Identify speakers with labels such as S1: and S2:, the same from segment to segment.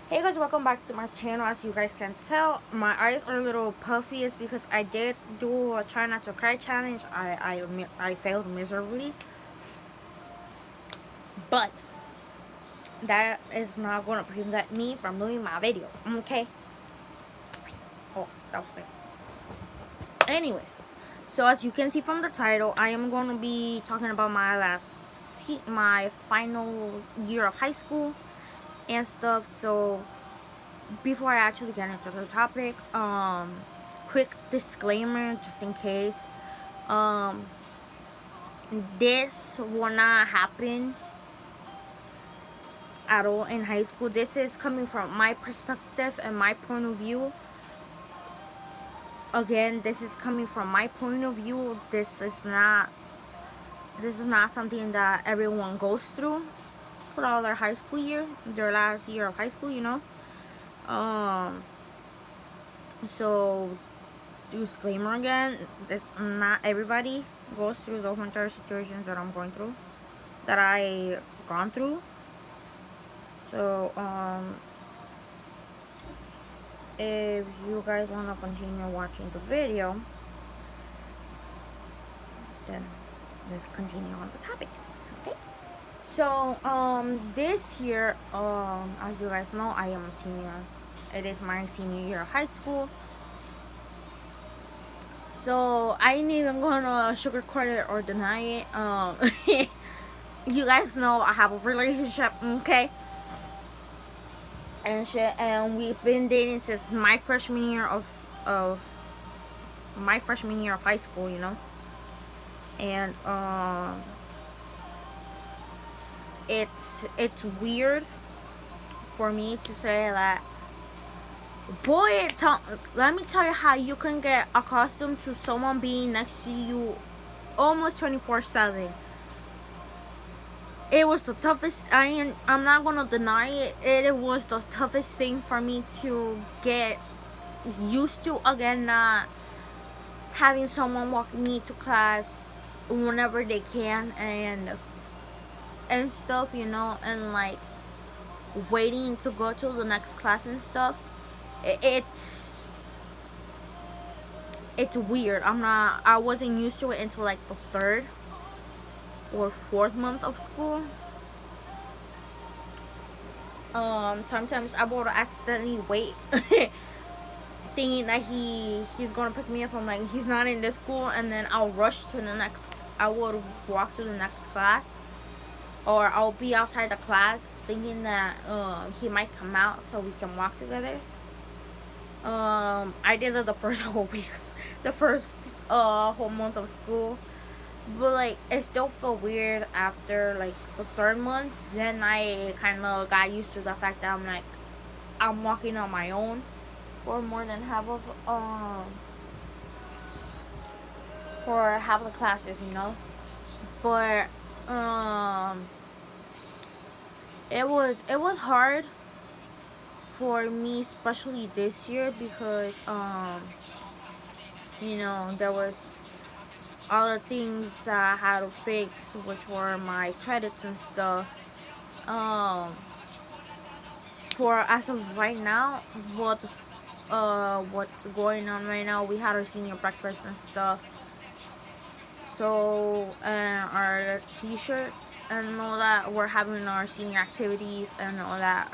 S1: Hey guys, welcome back to my channel. As you guys can tell, my eyes are a little puffy. It's because I did do a try not to cry challenge. I failed miserably, but that is not going to prevent me from doing my video. Okay. Oh, that was fake. Anyways, so as you can see from the title, I am going to be talking about my final year of high school and stuff. So before I actually get into the topic, quick disclaimer just in case. Um, this will not happen at all in high school. This is coming from my perspective and my point of view. Again, this is coming from my point of view. This is not something that everyone goes through throughout their high school year, their last year of high school. Um, so disclaimer again, this not everybody goes through the whole entire situations that I'm going through, that I gone through. So if you guys want to continue watching the video, then let's continue on the topic. Okay. So this year, as you guys know, I am a senior. It is my senior year of high school. So I ain't even gonna sugarcoat it or deny it. You guys know I have a relationship, okay, and shit, and we've been dating since my freshman year of high school. And it's weird for me to say that. Boy, let me tell you how you can get accustomed to someone being next to you almost 24/7. It was the toughest. I'm not gonna deny it. It was the toughest thing for me to get used to again. Not having someone walk me to class whenever they can and stuff, and like waiting to go to the next class and stuff. It's weird. I wasn't used to it until like the third or fourth month of school. Sometimes I would accidentally wait, thinking that he's gonna pick me up. I'm like, he's not in this school, and then I'll rush to the next. I would walk to the next class, or I'll be outside the class thinking that he might come out so we can walk together. I did it the first whole week, the first whole month of school. But like it still felt weird after like the third month. Then I kind of got used to the fact that I'm walking on my own for more than half the classes. But it was hard for me, especially this year, because there was all the things that I had to fix, which were my credits and stuff. Um, for as of right now, what's going on right now? We had our senior breakfast and stuff. So and our T-shirt and all that. We're having our senior activities and all that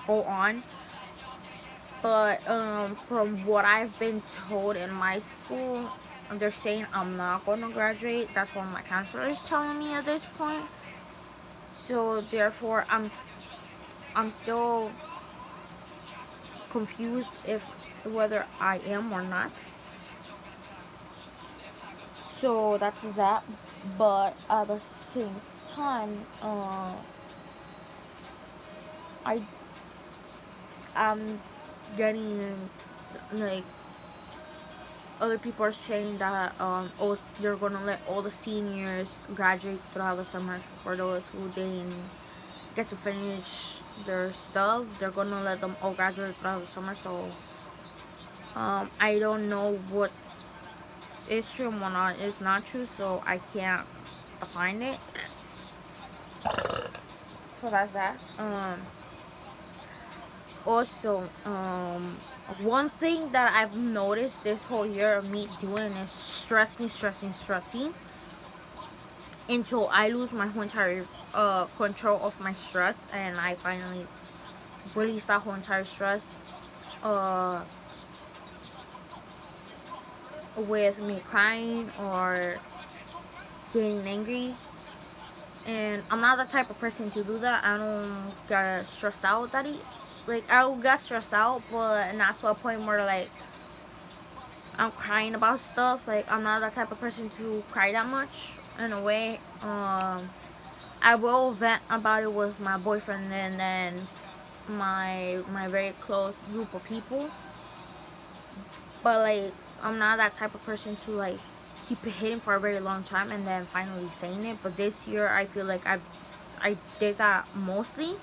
S1: go on. But from what I've been told in my school, they're saying I'm not gonna graduate. That's what my counselor is telling me at this point. So therefore, I'm still confused if whether I am or not. So that's that. But at the same time, I am getting like other people are saying that they're gonna let all the seniors graduate throughout the summer. For those who didn't get to finish their stuff, they're gonna let them all graduate throughout the summer. So I don't know what is true and what not is not true, so I can't find it. So that's that. Also, one thing that I've noticed this whole year of me doing is stressing until I lose my whole entire control of my stress, and I finally release that whole entire stress uh, with me crying or getting angry. And I'm not the type of person to do that. I don't get stressed out that like I'll get stressed out, but not to a point where like I'm crying about stuff. Like I'm not that type of person to cry that much. In a way, I will vent about it with my boyfriend and then my very close group of people. But like I'm not that type of person to like keep it hidden for a very long time and then finally saying it. But this year I feel like I did that mostly.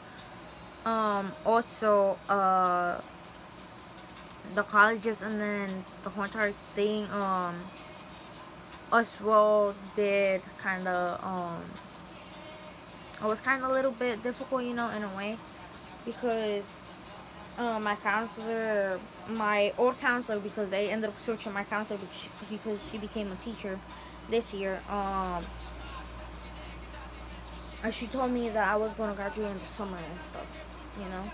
S1: Also, the colleges and then the whole entire thing. Us well did kind of it was kind of a little bit difficult, you know, in a way, because my counselor, my old counselor, because they ended up switching my counselor because she became a teacher this year. And she told me that I was gonna graduate in the summer and stuff, you know.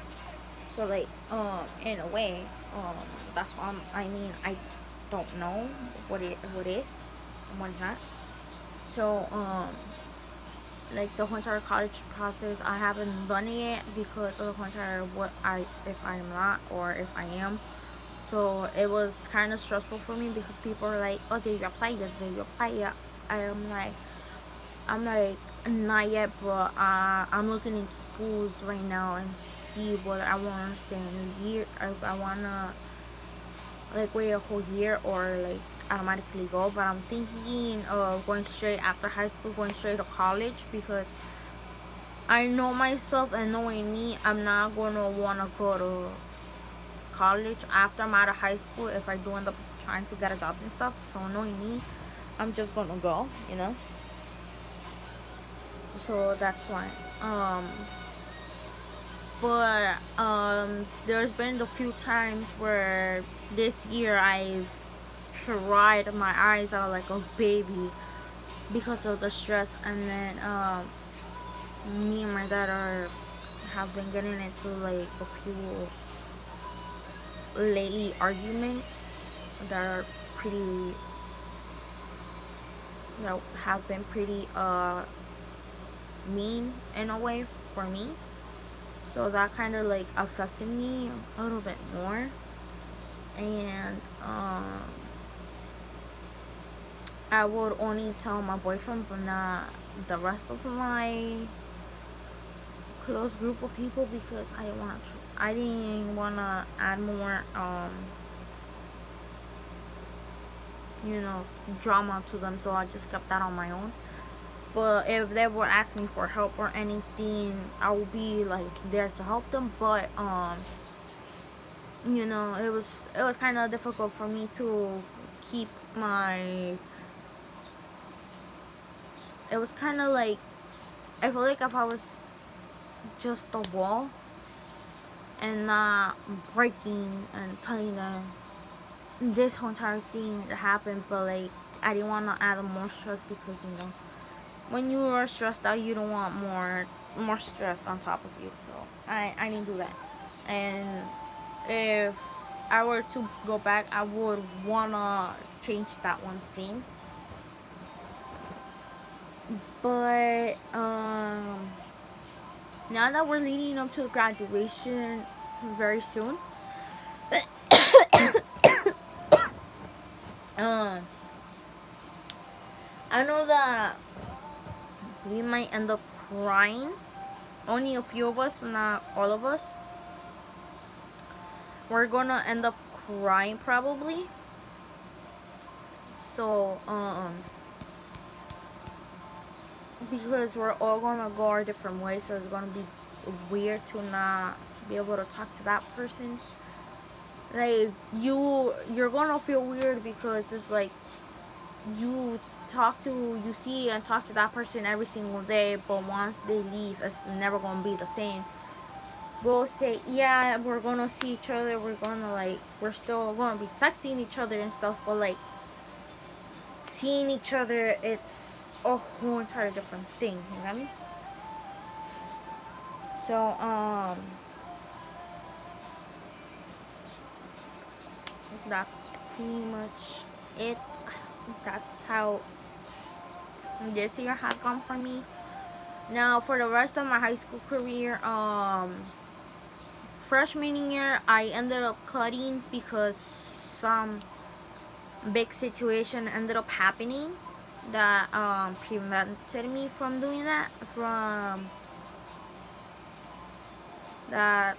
S1: So like, in a way, that's why I mean, I don't know what is and what's not. So like the whole entire college process, I haven't done it yet because of the whole entire what I if I am not or if I am. So it was kind of stressful for me because people are like, "Oh, did you apply yet? Did you apply yet?" I am like, not yet, but I'm looking into schools right now and see what I want to stay in a year. If I wanna like wait a whole year or like automatically go. But I'm thinking of going straight after high school, going straight to college because I know myself and knowing me, I'm not gonna wanna go to college after I'm out of high school if I do end up trying to get a job and stuff. So knowing me, I'm just gonna go, you know. So that's why. But there's been a few times where this year I've cried my eyes out like a baby because of the stress, and then me and my dad are have been getting into like a few lately arguments that are pretty have been pretty mean in a way for me. So that kind of like affected me a little bit more. And I would only tell my boyfriend, but not the rest of my close group of people because I didn't want to add more you know, drama to them, so I just kept that on my own. But if they would ask me for help or anything, I will be like there to help them. But you know, it was kind of difficult for me to keep my. It was kind of like I feel like if I was just a wall and not breaking and telling them this whole entire thing that happened, but like I didn't want to add more stress because you know when you are stressed out, you don't want more stress on top of you. So I didn't do that. And if I were to go back, I would wanna change that one thing. But now that we're leading up to graduation very soon, um, I know that we might end up crying. Only a few of us, not all of us. We're gonna end up crying probably. So because we're all gonna go our different ways, so it's gonna be weird to not be able to talk to that person. Like you're gonna feel weird because it's like you you see and talk to that person every single day, but once they leave, it's never gonna be the same. we'll say, yeah, we're gonna see each other, we're gonna like, we're still gonna be texting each other and stuff, but like seeing each other, it's a whole entire different thing, you know what I mean? So that's pretty much it. That's how this year has gone for me. Now for the rest of my high school career, freshman year I ended up cutting because some big situation ended up happening that prevented me from doing that, from that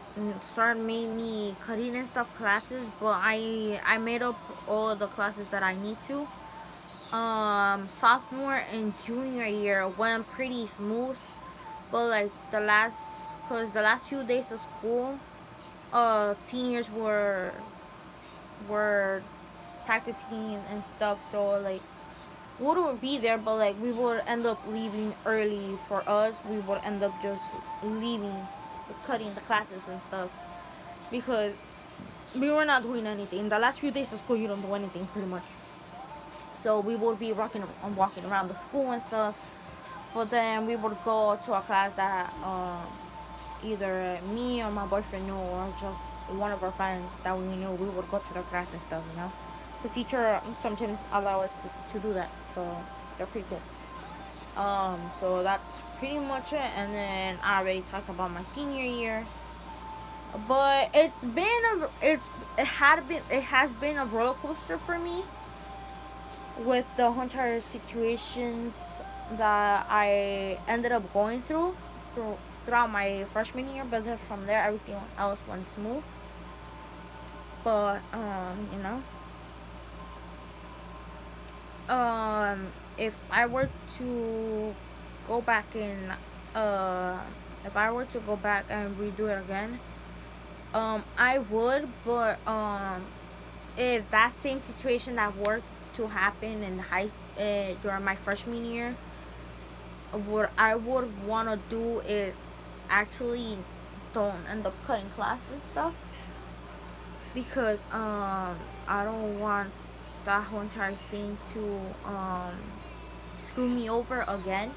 S1: started made me cutting and stuff classes, but I made up all the classes that I need to. Sophomore and junior year went pretty smooth, but like cause the last few days of school, seniors were practicing and stuff, so like we would be there, but like we would end up leaving early. For us, we would end up just leaving, cutting the classes and stuff, because we were not doing anything. The last few days of school, you don't do anything pretty much. So we would be walking around the school and stuff. But then we would go to a class that either me or my boyfriend knew, or just one of our friends that we knew. We would go to the class and stuff, you know. The teacher sometimes allow us to do that, so they're pretty cool. So that's pretty much it. And then I already talked about my senior year, but it has been a roller coaster for me with the whole entire situations that I ended up going throughout my freshman year. But then from there, everything else went smooth. But you know, if I were to go back and uh, if I were to go back and redo it again, I would. But if that same situation that were to happen in during my freshman year, what I would want to do is actually don't end up cutting classes stuff, because I don't want that whole entire thing to screw me over again,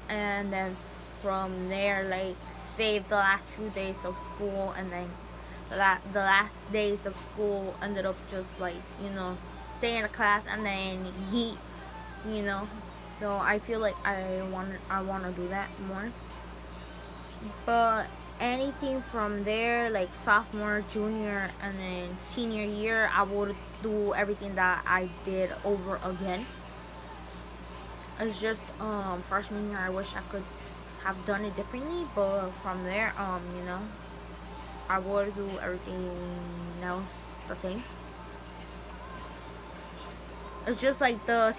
S1: and then from there like save the last few days of school, and then the last days of school ended up just like, you know, stay in a class and then yeet, you know. So I feel like I want to do that more. But anything from there, like sophomore, junior, and then senior year, I would do everything that I did over again. It's just freshman year, I wish I could have done it differently, but from there, you know, I would do everything else the same. It's just like the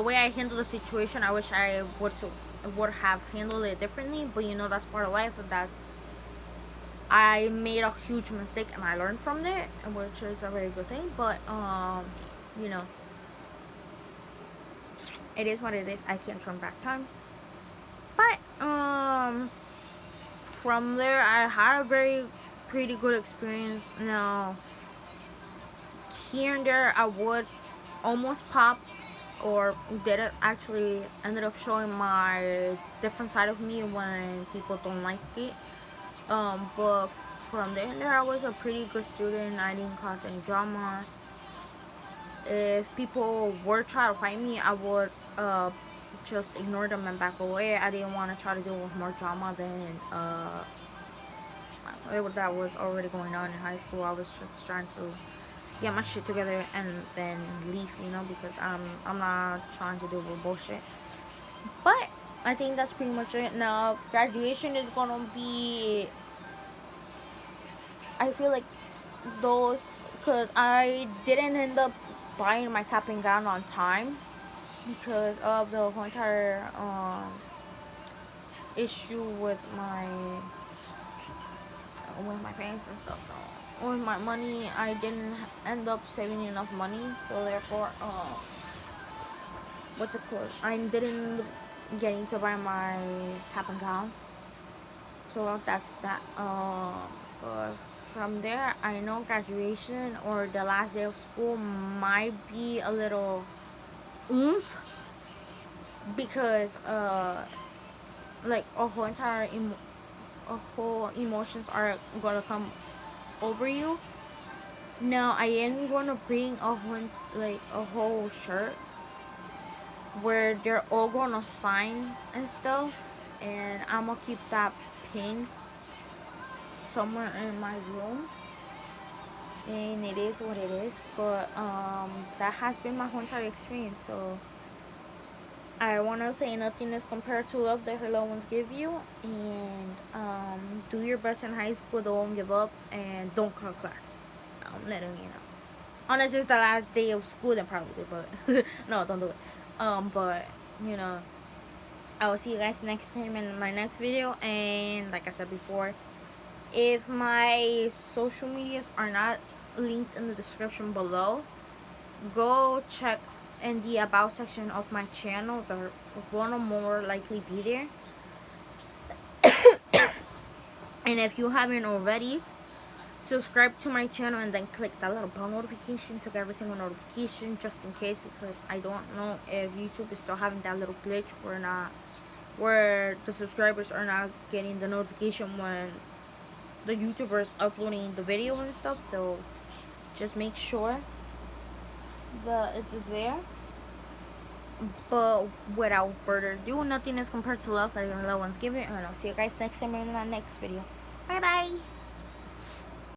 S1: way I handle the situation. I wish I would have handled it differently, but you know, that's part of life. That's I made a huge mistake and I learned from it, which is a very good thing. But you know, it is what it is. I can't turn back time. But from there, I had a very pretty good experience. Now, here and there, I would almost pop, or did it actually ended up showing my different side of me when people don't like it. But from there and there, I was a pretty good student. I didn't cause any drama. If people were trying to fight me, I would just ignore them and back away. I didn't want to try to deal with more drama than that was already going on in high school. I was just trying to get my shit together and then leave, you know, because I'm not trying to deal with bullshit. But I think that's pretty much it. Now graduation is gonna be, I feel like those, because I didn't end up buying my cap and gown on time because of the whole entire issue with my parents and stuff. So with my money, I didn't end up saving enough money, so therefore I didn't getting to buy my cap and gown. So that's that. But from there, I know graduation or the last day of school might be a little oomph because like a whole emotions are gonna come over you. Now I am gonna bring a whole shirt where they're all gonna sign and stuff, and I'm gonna keep that pinned somewhere in my room. And it is what it is, but that has been my whole entire experience. So I want to say nothing is compared to love that her loved ones give you, and do your best in high school. Don't give up, and don't cut class. I'm letting you know. Unless it's the last day of school, then probably. But no, don't do it. But you know, I will see you guys next time in my next video. And like I said before, if my social medias are not linked in the description below, go check in the about section of my channel. They're gonna more likely be there. And if you haven't already, subscribe to my channel and then click that little bell notification to get every single notification, just in case, because I don't know if YouTube is still having that little glitch where the subscribers are not getting the notification when the YouTuber is uploading the video and stuff. So just make sure that it's there. But without further ado, nothing is compared to love that your loved ones give you, and I'll see you guys next time in the next video. Bye bye.